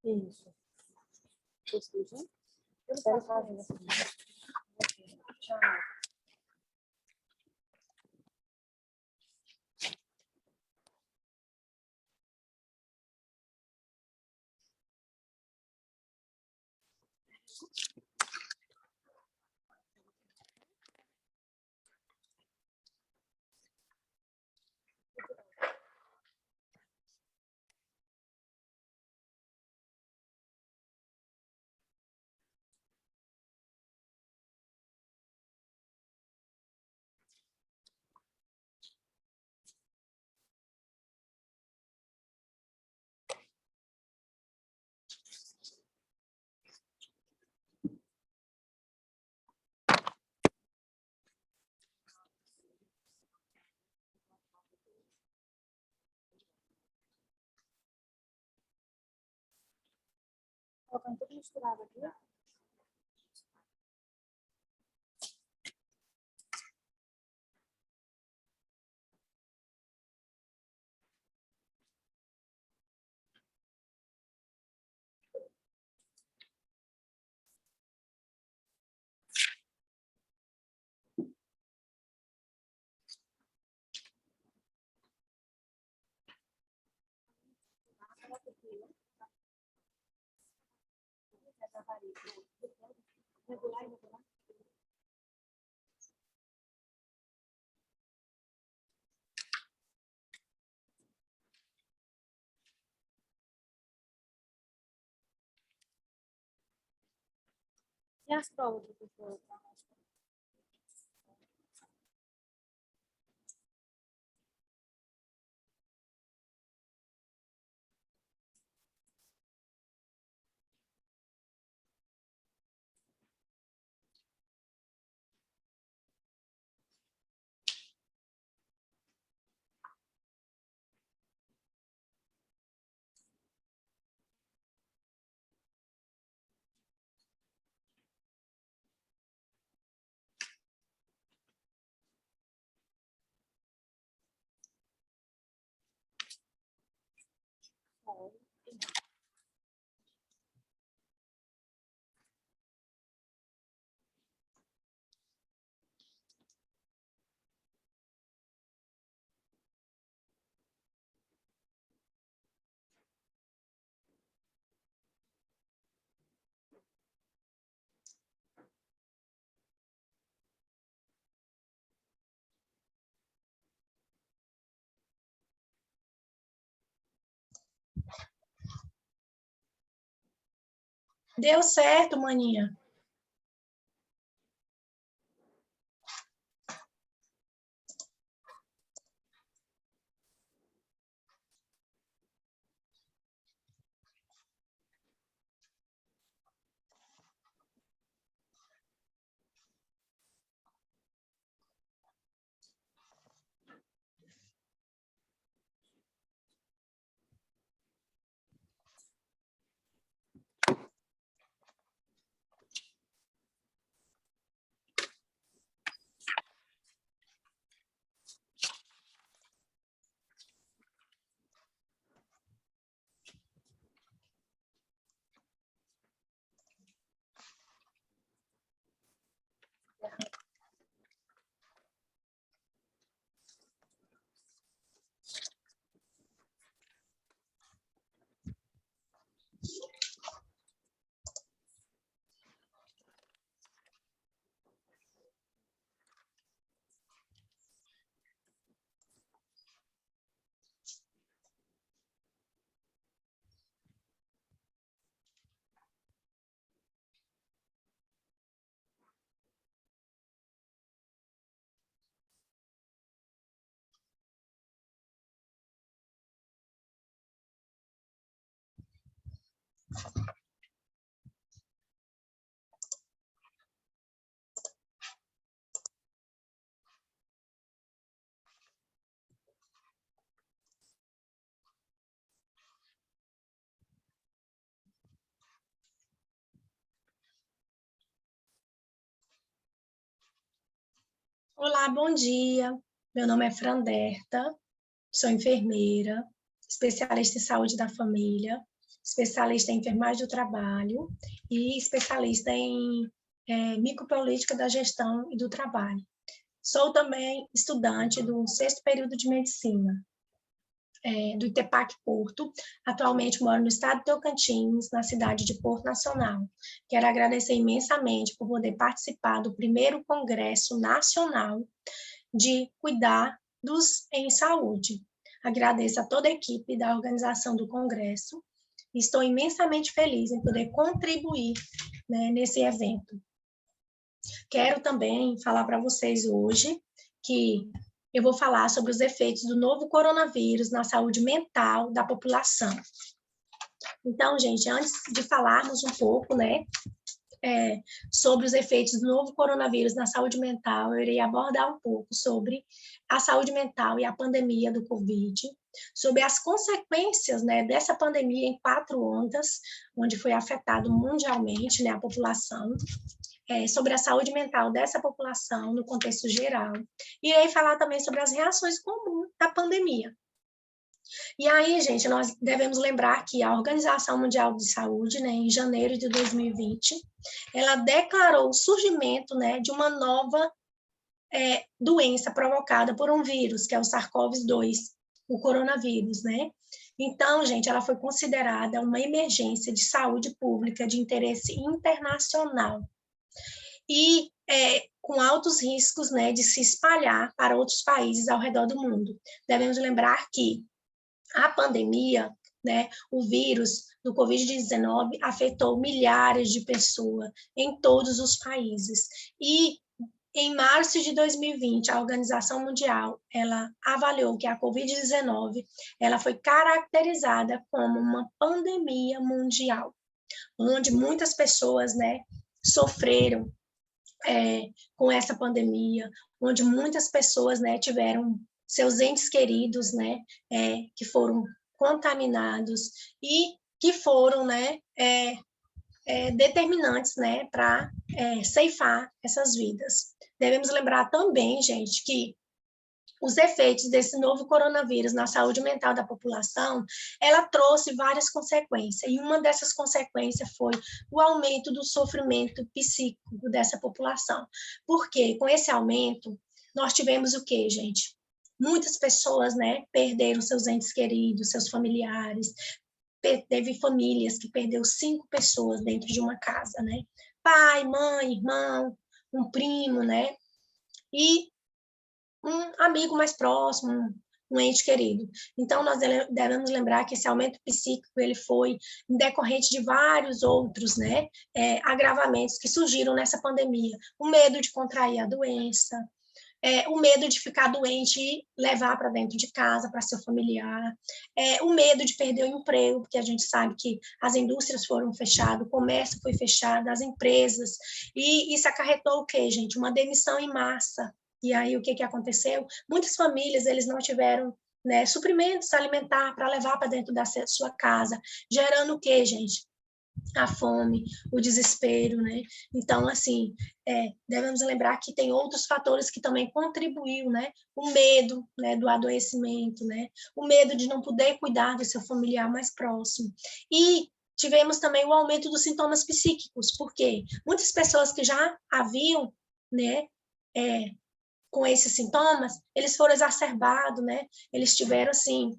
Isso. Espera fazendo assim. Tchau. Colocando tudo misturado aqui. E as provas, professor? Deu certo, maninha. Olá, bom dia. Meu nome é Franderta, sou enfermeira. especialista em saúde da família, especialista em enfermagem do trabalho e especialista em micropolítica da gestão e do trabalho. Sou também estudante do 6º período de medicina, do ITEPAC Porto. Atualmente moro no estado de Tocantins, na cidade de Porto Nacional. Quero agradecer imensamente por poder participar do primeiro Congresso Nacional de Cuidados em Saúde. Agradeço a toda a equipe da organização do Congresso e estou imensamente feliz em poder contribuir, né, nesse evento. Quero também falar para vocês hoje que eu vou falar sobre os efeitos do novo coronavírus na saúde mental da população. Então, gente, antes de falarmos um pouco, né, sobre os efeitos do novo coronavírus na saúde mental, eu irei abordar um pouco sobre a saúde mental e a pandemia do Covid, sobre as consequências, né, dessa pandemia em 4 ondas, onde foi afetado mundialmente, né, a população, sobre a saúde mental dessa população no contexto geral. E irei falar também sobre as reações comuns da pandemia. E aí, gente, nós devemos lembrar que a Organização Mundial de Saúde, né, em janeiro de 2020, ela declarou o surgimento, né, de uma nova doença provocada por um vírus, que é o SARS-CoV-2, o coronavírus, né? Então, gente, ela foi considerada uma emergência de saúde pública de interesse internacional e com altos riscos, né, de se espalhar para outros países ao redor do mundo. Devemos lembrar que a pandemia, né, o vírus do Covid-19 afetou milhares de pessoas em todos os países. E em março de 2020, a Organização Mundial, ela avaliou que a Covid-19, ela foi caracterizada como uma pandemia mundial, onde muitas pessoas, né, sofreram com essa pandemia, onde muitas pessoas, né, tiveram seus entes queridos, né, que foram contaminados e que foram, né, determinantes, né, para ceifar essas vidas. Devemos lembrar também, gente, que os efeitos desse novo coronavírus na saúde mental da população, ela trouxe várias consequências, e uma dessas consequências foi o aumento do sofrimento psíquico dessa população. Porque com esse aumento, nós tivemos o quê, gente? Muitas pessoas, né, perderam seus entes queridos, seus familiares, teve famílias que perderam 5 pessoas dentro de uma casa, né? Pai, mãe, irmão, um primo, né? E um amigo mais próximo, um ente querido. Então, nós devemos lembrar que esse aumento psíquico ele foi decorrente de vários outros, né, agravamentos que surgiram nessa pandemia. O medo de contrair a doença, o medo de ficar doente e levar para dentro de casa, para seu familiar, o medo de perder o emprego, porque a gente sabe que as indústrias foram fechadas, o comércio foi fechado, as empresas, e isso acarretou o quê, gente? Uma demissão em massa. E aí, o que aconteceu? Muitas famílias, eles não tiveram, né, suprimentos alimentar para levar para dentro da sua casa, gerando o quê, gente? A fome, o desespero, né? Então, assim, devemos lembrar que tem outros fatores que também contribuíram, né? O medo, né, do adoecimento, né? O medo de não poder cuidar do seu familiar mais próximo. E tivemos também o aumento dos sintomas psíquicos, porque muitas pessoas que já haviam, né, com esses sintomas, eles foram exacerbados, né? Eles tiveram, assim,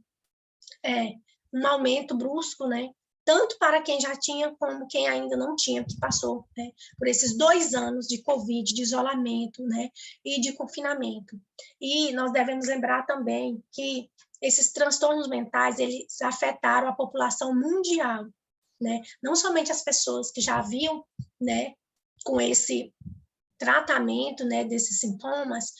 um aumento brusco, né? Tanto para quem já tinha, como quem ainda não tinha, que passou, né, por esses 2 anos de Covid, de isolamento, né, e de confinamento. E nós devemos lembrar também que esses transtornos mentais, eles afetaram a população mundial, né? Não somente as pessoas que já haviam, né, com esse tratamento, né, desses sintomas,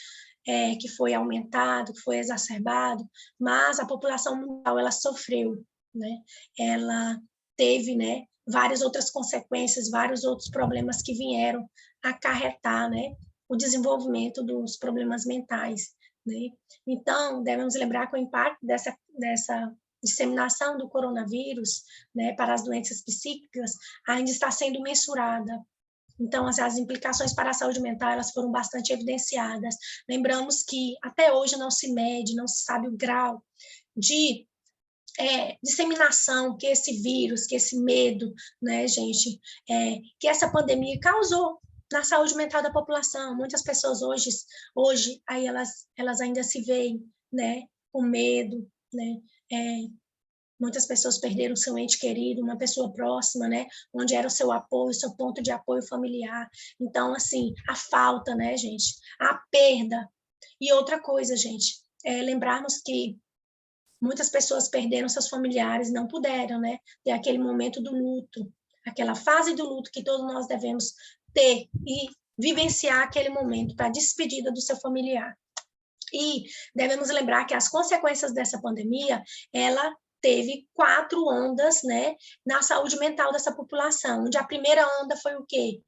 que foi aumentado, que foi exacerbado, mas a população mundial, ela sofreu, né? Ela teve, né, várias outras consequências, vários outros problemas que vieram acarretar, né, o desenvolvimento dos problemas mentais, né? Então, devemos lembrar que o impacto dessa disseminação do coronavírus, né, para as doenças psíquicas ainda está sendo mensurada. Então, as implicações para a saúde mental, elas foram bastante evidenciadas. Lembramos que até hoje não se mede, não se sabe o grau de disseminação que esse vírus, que esse medo, né, gente, que essa pandemia causou na saúde mental da população. Muitas pessoas hoje aí elas ainda se veem, né, com medo, né, muitas pessoas perderam seu ente querido, uma pessoa próxima, né, onde era o seu apoio, seu ponto de apoio familiar. Então, assim, a falta, né, gente, a perda. E outra coisa, gente, lembrarmos que muitas pessoas perderam seus familiares, não puderam, né, ter aquele momento do luto, aquela fase do luto que todos nós devemos ter e vivenciar aquele momento para a despedida do seu familiar. E devemos lembrar que as consequências dessa pandemia, ela teve 4 ondas, né, na saúde mental dessa população, onde a primeira onda foi o quê?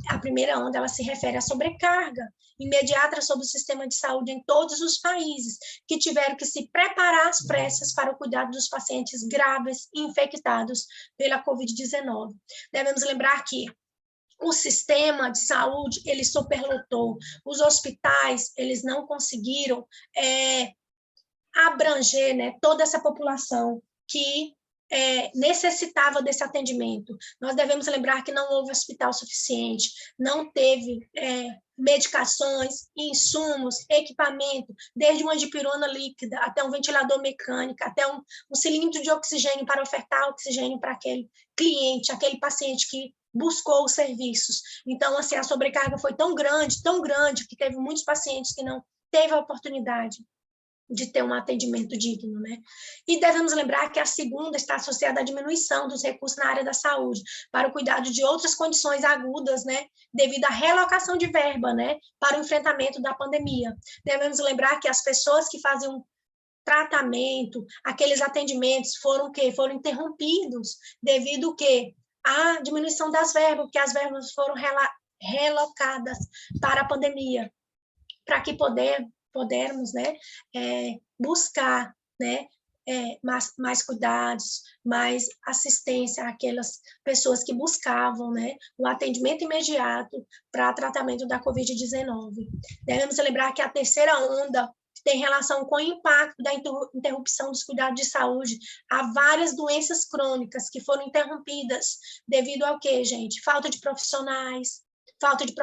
A primeira onda, ela se refere à sobrecarga imediata sobre o sistema de saúde em todos os países, que tiveram que se preparar às pressas para o cuidado dos pacientes graves e infectados pela Covid-19. Devemos lembrar que o sistema de saúde, ele superlotou, os hospitais, eles não conseguiram abranger, né, toda essa população que necessitava desse atendimento. Nós devemos lembrar que não houve hospital suficiente, não teve medicações, insumos, equipamento, desde uma dipirona líquida até um ventilador mecânico, até um cilindro de oxigênio para ofertar oxigênio para aquele cliente, aquele paciente que buscou os serviços. Então, assim, a sobrecarga foi tão grande, que teve muitos pacientes que não teve a oportunidade de ter um atendimento digno, né? E devemos lembrar que a segunda está associada à diminuição dos recursos na área da saúde, para o cuidado de outras condições agudas, né? Devido à relocação de verba, né? Para o enfrentamento da pandemia. Devemos lembrar que as pessoas que faziam tratamento, aqueles atendimentos foram interrompidos devido à diminuição das verbas, porque as verbas foram relocadas para a pandemia, para que podermos, né, buscar, né, mais cuidados, mais assistência àquelas pessoas que buscavam, né, o atendimento imediato para tratamento da Covid-19. Devemos lembrar que a terceira onda tem relação com o impacto da interrupção dos cuidados de saúde. Há várias doenças crônicas que foram interrompidas devido ao quê, gente? Falta de profissionais falta de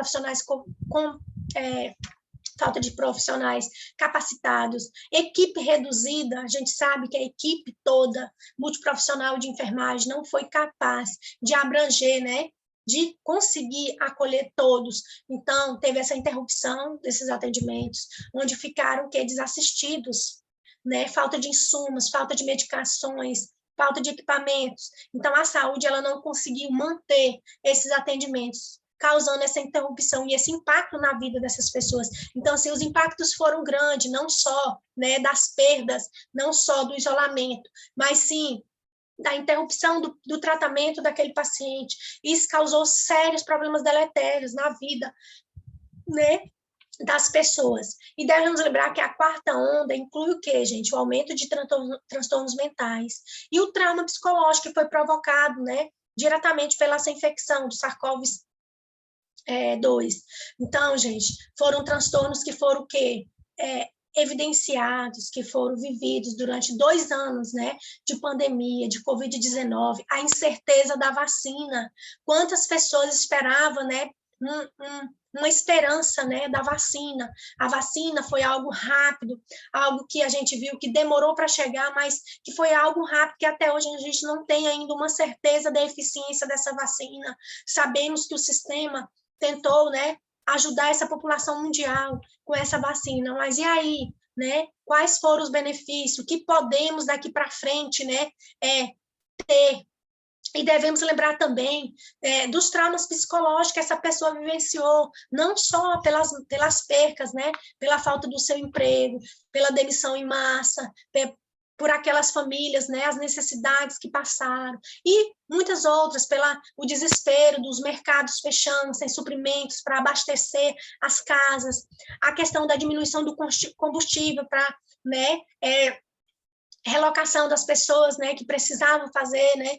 profissionais capacitados, equipe reduzida. A gente sabe que a equipe toda multiprofissional de enfermagem não foi capaz de abranger, né, de conseguir acolher todos. Então, teve essa interrupção desses atendimentos, onde ficaram desassistidos, né, falta de insumos, falta de medicações, falta de equipamentos. Então, a saúde ela não conseguiu manter esses atendimentos, causando essa interrupção e esse impacto na vida dessas pessoas. Então, assim, os impactos foram grandes, não só, né, das perdas, não só do isolamento, mas sim da interrupção do tratamento daquele paciente. Isso causou sérios problemas deletérios na vida, né, das pessoas. E devemos lembrar que a quarta onda inclui o quê, gente? O aumento de transtornos mentais e o trauma psicológico que foi provocado, né, diretamente pela essa infecção do SARS-CoV-2. Então, gente, foram transtornos que foram o quê? Evidenciados, que foram vividos durante 2 anos, né, de pandemia, de Covid-19, a incerteza da vacina. Quantas pessoas esperavam, né, uma esperança, né, da vacina. A vacina foi algo rápido, algo que a gente viu que demorou para chegar, mas que foi algo rápido, que até hoje a gente não tem ainda uma certeza da eficiência dessa vacina. Sabemos que o sistema tentou, né, ajudar essa população mundial com essa vacina, mas e aí, né? Quais foram os benefícios? O que podemos daqui para frente, né, ter? E devemos lembrar também dos traumas psicológicos que essa pessoa vivenciou, não só pelas percas, né, pela falta do seu emprego, pela demissão em massa, por aquelas famílias, né, as necessidades que passaram, e muitas outras, o desespero dos mercados fechando, sem suprimentos para abastecer as casas, a questão da diminuição do combustível para, né, relocação das pessoas, né, que precisavam fazer, né,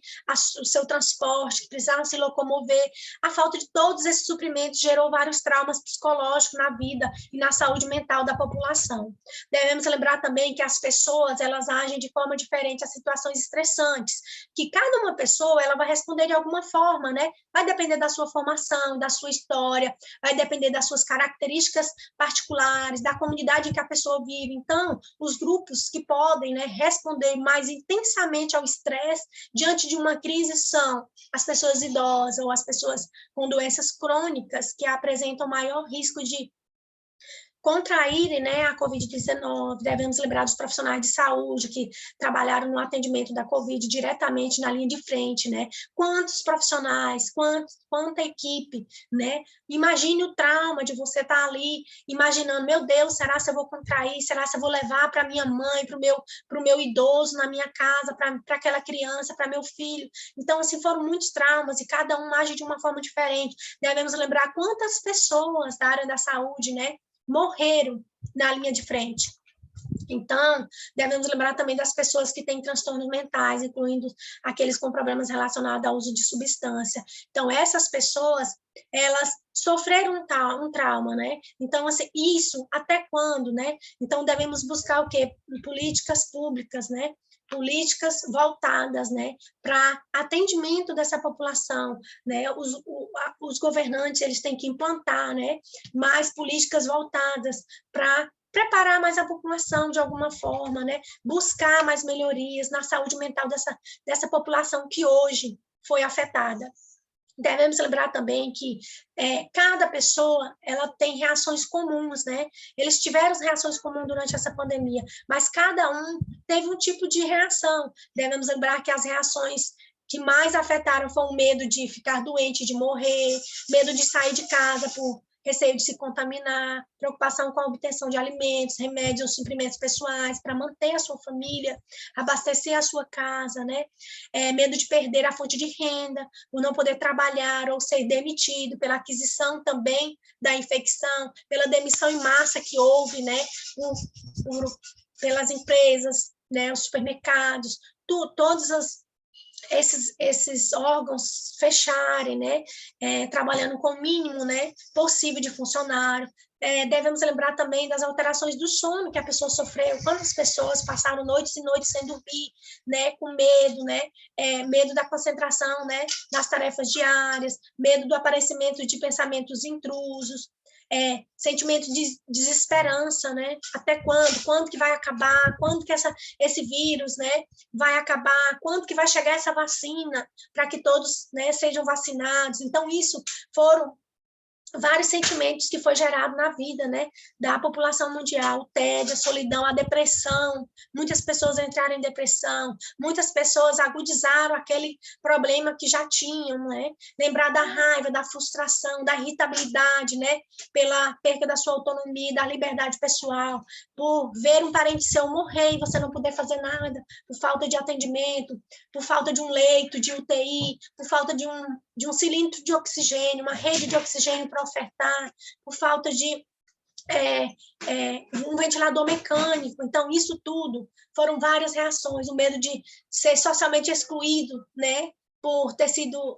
o seu transporte, que precisavam se locomover. A falta de todos esses suprimentos gerou vários traumas psicológicos na vida e na saúde mental da população. Devemos lembrar também que as pessoas, elas agem de forma diferente a situações estressantes, que cada uma pessoa, ela vai responder de alguma forma, né, vai depender da sua formação, da sua história, vai depender das suas características particulares, da comunidade em que a pessoa vive. Então, os grupos que podem, né, responder mais intensamente ao estresse diante de uma crise são as pessoas idosas ou as pessoas com doenças crônicas que apresentam maior risco de contraírem, né, a Covid-19. Devemos lembrar dos profissionais de saúde que trabalharam no atendimento da Covid diretamente na linha de frente, né? Quantos profissionais, quanta equipe, né? Imagine o trauma de você estar ali imaginando, meu Deus, será que eu vou contrair? Será que eu vou levar para minha mãe, para o meu idoso na minha casa, para aquela criança, para meu filho? Então, assim, foram muitos traumas e cada um age de uma forma diferente. Devemos lembrar quantas pessoas da área da saúde, né, morreram na linha de frente. Então, devemos lembrar também das pessoas que têm transtornos mentais, incluindo aqueles com problemas relacionados ao uso de substância. Então, essas pessoas, elas sofreram um trauma, né? Então, assim, isso até quando, né? Então, devemos buscar o quê? Políticas públicas, né? Políticas voltadas, né, para atendimento dessa população, né, os governantes, eles têm que implantar, né, mais políticas voltadas para preparar mais a população de alguma forma, né, buscar mais melhorias na saúde mental dessa população que hoje foi afetada. Devemos lembrar também que cada pessoa, ela tem reações comuns, né? Eles tiveram reações comuns durante essa pandemia, mas cada um teve um tipo de reação. Devemos lembrar que as reações que mais afetaram foi o medo de ficar doente, de morrer, medo de sair de casa por receio de se contaminar, preocupação com a obtenção de alimentos, remédios ou suprimentos pessoais para manter a sua família, abastecer a sua casa, né? Medo de perder a fonte de renda, por não poder trabalhar ou ser demitido, pela aquisição também da infecção, pela demissão em massa que houve, né? Pelas empresas, né? Os supermercados, todos esses órgãos fecharem, né, trabalhando com o mínimo, né, possível de funcionário. Devemos lembrar também das alterações do sono que a pessoa sofreu, quantas pessoas passaram noites e noites sem dormir, né, com medo, né, medo da concentração, né, nas tarefas diárias, medo do aparecimento de pensamentos intrusos, sentimento de desesperança, né? Até quando? Quando que vai acabar? Quando que esse vírus, né, vai acabar? Quando que vai chegar essa vacina para que todos, né, sejam vacinados? Então, isso foram vários sentimentos que foi gerado na vida, né, da população mundial, o tédio, a solidão, a depressão. Muitas pessoas entraram em depressão, muitas pessoas agudizaram aquele problema que já tinham, né? Lembrar da raiva, da frustração, da irritabilidade, né, pela perda da sua autonomia, da liberdade pessoal, por ver um parente seu morrer e você não poder fazer nada, por falta de atendimento, por falta de um leito de UTI, por falta de um cilindro de oxigênio, uma rede de oxigênio para ofertar, por falta de um ventilador mecânico. Então, isso tudo foram várias reações, o medo de ser socialmente excluído, né, por ter sido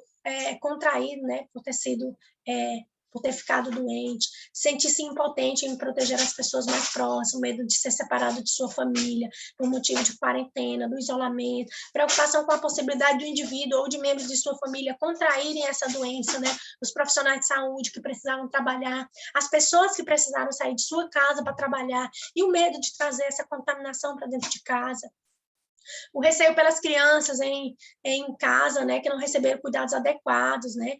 contraído, né, por ter ficado doente, sentir-se impotente em proteger as pessoas mais próximas, medo de ser separado de sua família, por motivo de quarentena, do isolamento, preocupação com a possibilidade do indivíduo ou de membros de sua família contraírem essa doença, né? Os profissionais de saúde que precisavam trabalhar, as pessoas que precisaram sair de sua casa para trabalhar, e o medo de trazer essa contaminação para dentro de casa. O receio pelas crianças em casa, né, que não receberam cuidados adequados, né,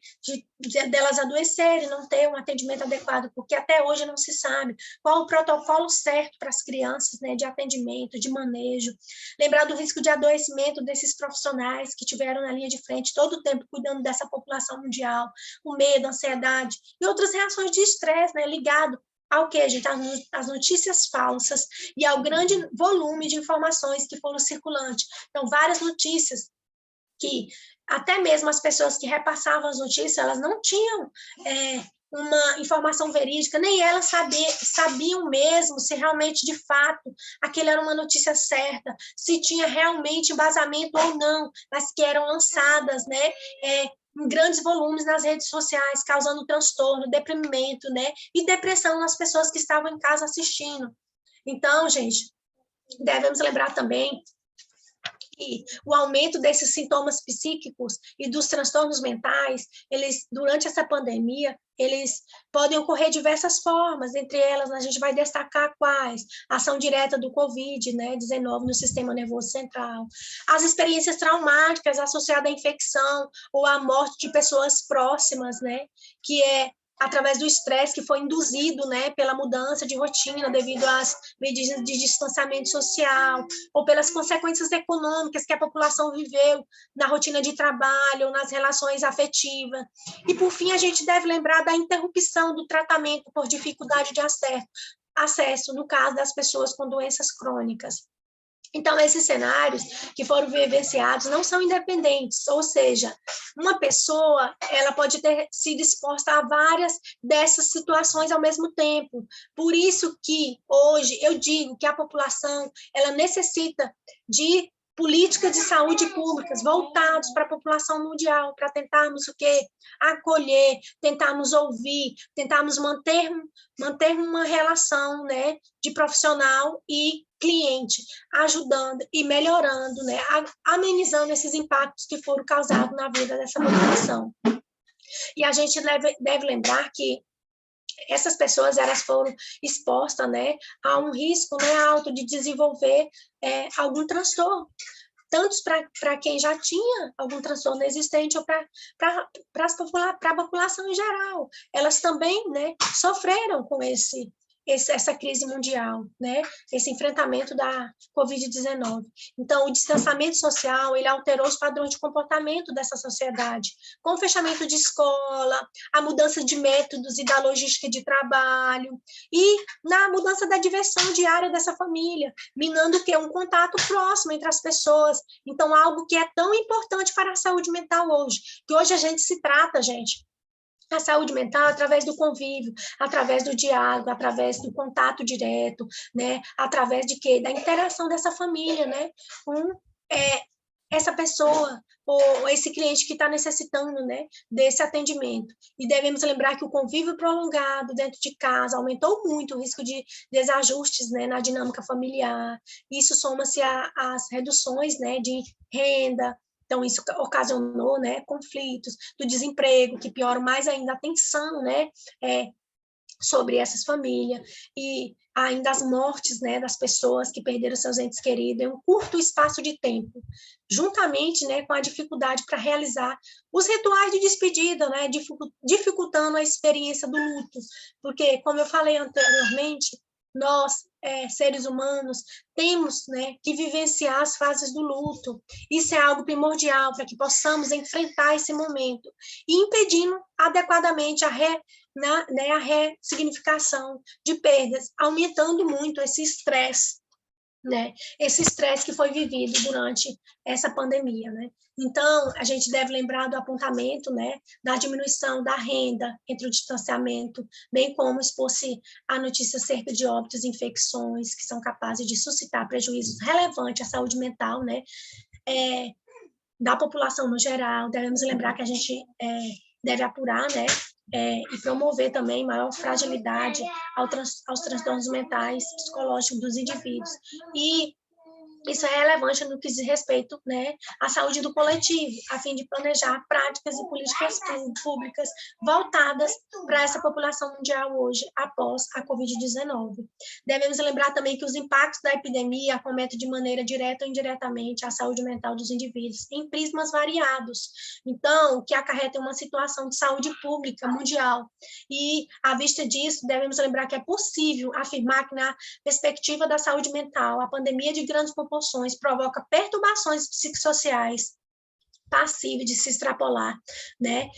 delas adoecerem, não ter um atendimento adequado, porque até hoje não se sabe qual o protocolo certo para as crianças, né, de atendimento, de manejo. Lembrar do risco de adoecimento desses profissionais que tiveram na linha de frente todo o tempo cuidando dessa população mundial, o medo, a ansiedade e outras reações de estresse, né, ligado ao que, gente? As notícias falsas e ao grande volume de informações que foram circulantes. Então, várias notícias que até mesmo as pessoas que repassavam as notícias, elas não tinham uma informação verídica, nem elas sabiam mesmo se realmente, de fato, aquilo era uma notícia certa, se tinha realmente embasamento ou não, mas que eram lançadas, né, em grandes volumes nas redes sociais, causando transtorno, deprimento, né, e depressão nas pessoas que estavam em casa assistindo. Então, gente, devemos lembrar também que o aumento desses sintomas psíquicos e dos transtornos mentais, eles, durante essa pandemia, eles podem ocorrer de diversas formas, entre elas a gente vai destacar quais: a ação direta do Covid, né, 19 no sistema nervoso central, as experiências traumáticas associadas à infecção ou à morte de pessoas próximas, né, que é através do estresse que foi induzido, né, pela mudança de rotina devido às medidas de distanciamento social, ou pelas consequências econômicas que a população viveu na rotina de trabalho, ou nas relações afetivas. E, por fim, a gente deve lembrar da interrupção do tratamento por dificuldade de acesso, no caso das pessoas com doenças crônicas. Então, esses cenários que foram vivenciados não são independentes, ou seja, uma pessoa ela pode ter sido exposta a várias dessas situações ao mesmo tempo. Por isso que, hoje, eu digo que a população ela necessita de políticas de saúde públicas voltadas para a população mundial, para tentarmos o quê? Acolher, tentarmos ouvir, tentarmos manter uma relação, né, de profissional e cliente, ajudando e melhorando, né, amenizando esses impactos que foram causados na vida dessa população. E a gente deve lembrar que essas pessoas elas foram expostas, né, a um risco, né, alto de desenvolver algum transtorno, tanto para quem já tinha algum transtorno existente ou para a população em geral. Elas também, né, sofreram com essa crise mundial, né? Esse enfrentamento da Covid-19. Então, o distanciamento social, ele alterou os padrões de comportamento dessa sociedade, com o fechamento de escola, a mudança de métodos e da logística de trabalho, e na mudança da diversão diária dessa família, minando o quê? Um contato próximo entre as pessoas. Então, algo que é tão importante para a saúde mental hoje, que hoje a gente se trata, gente, a saúde mental através do convívio, através do diálogo, através do contato direto, né? Através de quê? Da interação dessa família, né? Com essa pessoa ou esse cliente que está necessitando, né, desse atendimento. E devemos lembrar que o convívio prolongado dentro de casa aumentou muito o risco de desajustes, né, na dinâmica familiar. Isso soma-se às reduções, né, de renda. Então, isso ocasionou, né, conflitos do desemprego, que pioram mais ainda a tensão, né, sobre essas famílias, e ainda as mortes, né, das pessoas que perderam seus entes queridos em um curto espaço de tempo, juntamente, né, com a dificuldade para realizar os rituais de despedida, né, dificultando a experiência do luto, porque, como eu falei anteriormente, nós, seres humanos, temos, né, que vivenciar as fases do luto. Isso é algo primordial para que possamos enfrentar esse momento e impedindo adequadamente a ressignificação de perdas, aumentando muito esse estresse, né? Esse estresse que foi vivido durante essa pandemia, né? Então, a gente deve lembrar do apontamento, né, da diminuição da renda entre o distanciamento, bem como expor-se a notícias acerca de óbitos e infecções que são capazes de suscitar prejuízos relevantes à saúde mental, né, da população no geral. Devemos lembrar que a gente deve apurar, né, e promover também maior fragilidade aos transtornos mentais, psicológicos dos indivíduos. E isso é relevante no que diz respeito, né, à saúde do coletivo, a fim de planejar práticas e políticas públicas voltadas para essa população mundial hoje, após a Covid-19. Devemos lembrar também que os impactos da epidemia acometem de maneira direta ou indiretamente a saúde mental dos indivíduos, em prismas variados. Então, o que acarreta uma situação de saúde pública mundial. E, à vista disso, devemos lembrar que é possível afirmar que, na perspectiva da saúde mental, a pandemia de grandes proporções provoca perturbações psicossociais, passivo de se extrapolar, né,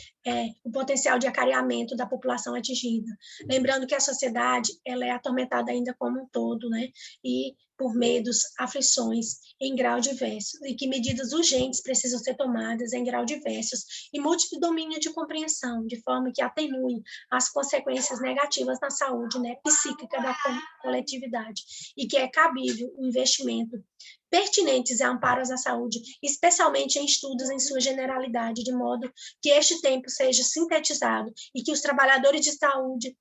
o potencial de acareamento da população atingida. Lembrando que a sociedade ela é atormentada ainda como um todo, né, e por medos, aflições em grau diversos, e que medidas urgentes precisam ser tomadas em grau diversos e múltiplo domínio de compreensão, de forma que atenue as consequências negativas na saúde, né, psíquica da coletividade, e que é cabível o investimento pertinentes e amparos à saúde, especialmente em estudos em sua generalidade, de modo que este tempo seja sintetizado e que os trabalhadores de saúde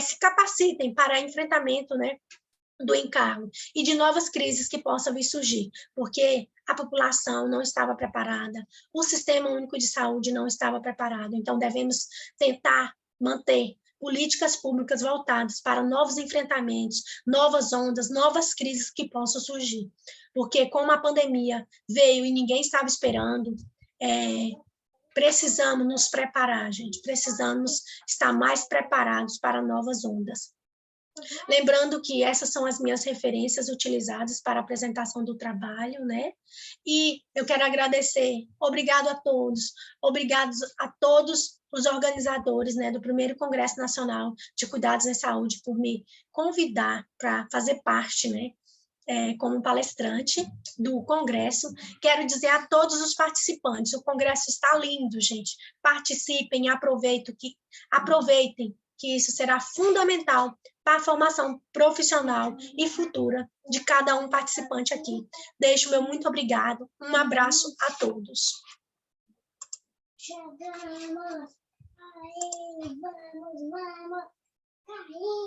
se capacitem para enfrentamento, né, do encargo e de novas crises que possam vir surgir, porque a população não estava preparada, o Sistema Único de Saúde não estava preparado, então devemos tentar manter políticas públicas voltadas para novos enfrentamentos, novas ondas, novas crises que possam surgir, porque como a pandemia veio e ninguém estava esperando, precisamos nos preparar, gente, precisamos estar mais preparados para novas ondas. Lembrando que essas são as minhas referências utilizadas para a apresentação do trabalho, né? E eu quero agradecer, obrigado a todos os organizadores, né, do primeiro Congresso Nacional de Cuidados em Saúde por me convidar para fazer parte, né, como palestrante do Congresso. Quero dizer a todos os participantes, o Congresso está lindo, gente. Participem, aproveitem, que isso será fundamental para a formação profissional e futura de cada um participante aqui. Deixo o meu muito obrigado, um abraço a todos. Chegamos, aí, vamos.